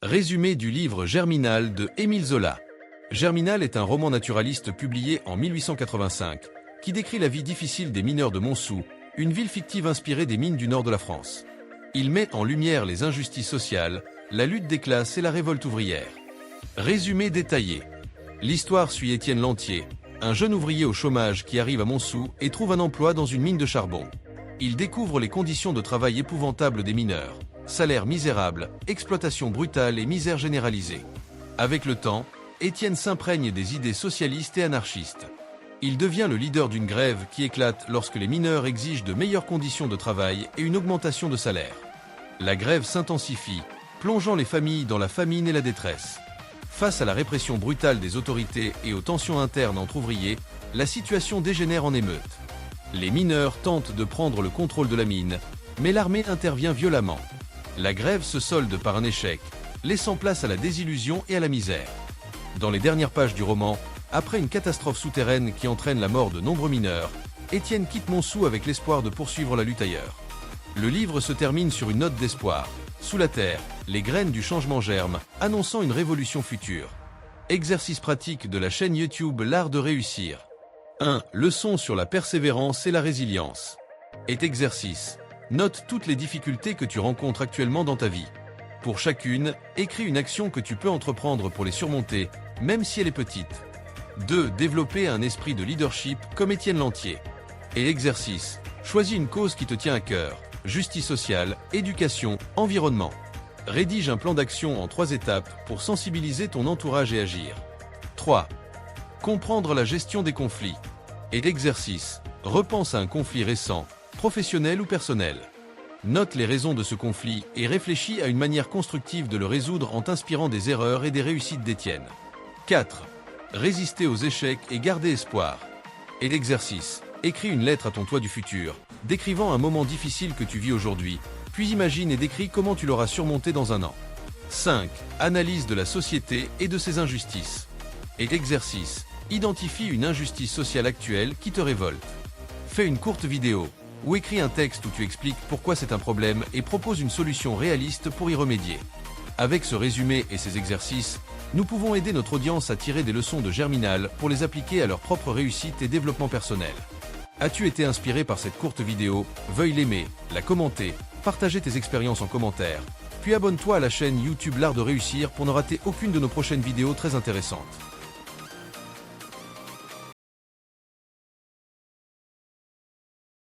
Résumé du livre Germinal de Émile Zola. Germinal est un roman naturaliste publié en 1885, qui décrit la vie difficile des mineurs de Montsou, une ville fictive inspirée des mines du nord de la France. Il met en lumière les injustices sociales, la lutte des classes et la révolte ouvrière. Résumé détaillé. L'histoire suit Étienne Lantier, un jeune ouvrier au chômage qui arrive à Montsou et trouve un emploi dans une mine de charbon. Il découvre les conditions de travail épouvantables des mineurs. Salaire misérable, exploitation brutale et misère généralisée. Avec le temps, Étienne s'imprègne des idées socialistes et anarchistes. Il devient le leader d'une grève qui éclate lorsque les mineurs exigent de meilleures conditions de travail et une augmentation de salaire. La grève s'intensifie, plongeant les familles dans la famine et la détresse. Face à la répression brutale des autorités et aux tensions internes entre ouvriers, la situation dégénère en émeute. Les mineurs tentent de prendre le contrôle de la mine, mais l'armée intervient violemment. La grève se solde par un échec, laissant place à la désillusion et à la misère. Dans les dernières pages du roman, après une catastrophe souterraine qui entraîne la mort de nombreux mineurs, Étienne quitte Montsou avec l'espoir de poursuivre la lutte ailleurs. Le livre se termine sur une note d'espoir. Sous la terre, les graines du changement germent, annonçant une révolution future. Exercice pratique de la chaîne YouTube L'Art de réussir. 1. Leçon sur la persévérance et la résilience. Et exercice. Note toutes les difficultés que tu rencontres actuellement dans ta vie. Pour chacune, écris une action que tu peux entreprendre pour les surmonter, même si elle est petite. 2. Développer un esprit de leadership comme Étienne Lantier. Et exercice. Choisis une cause qui te tient à cœur. Justice sociale, éducation, environnement. Rédige un plan d'action en 3 étapes pour sensibiliser ton entourage et agir. 3. Comprendre la gestion des conflits. Et l'exercice. Repense à un conflit récent, professionnel ou personnel. Note les raisons de ce conflit et réfléchis à une manière constructive de le résoudre en t'inspirant des erreurs et des réussites d'Étienne. 4. Résister aux échecs et garder espoir. Et l'exercice. Écris une lettre à ton toi du futur, décrivant un moment difficile que tu vis aujourd'hui, puis imagine et décris comment tu l'auras surmonté dans un an. 5. Analyse de la société et de ses injustices. Et l'exercice. Identifie une injustice sociale actuelle qui te révolte. Fais une courte vidéo, ou écris un texte où tu expliques pourquoi c'est un problème et propose une solution réaliste pour y remédier. Avec ce résumé et ces exercices, nous pouvons aider notre audience à tirer des leçons de Germinal pour les appliquer à leur propre réussite et développement personnel. As-tu été inspiré par cette courte vidéo? Veuille l'aimer, la commenter, partager tes expériences en commentaire, puis abonne-toi à la chaîne YouTube L'Art de réussir pour ne rater aucune de nos prochaines vidéos très intéressantes.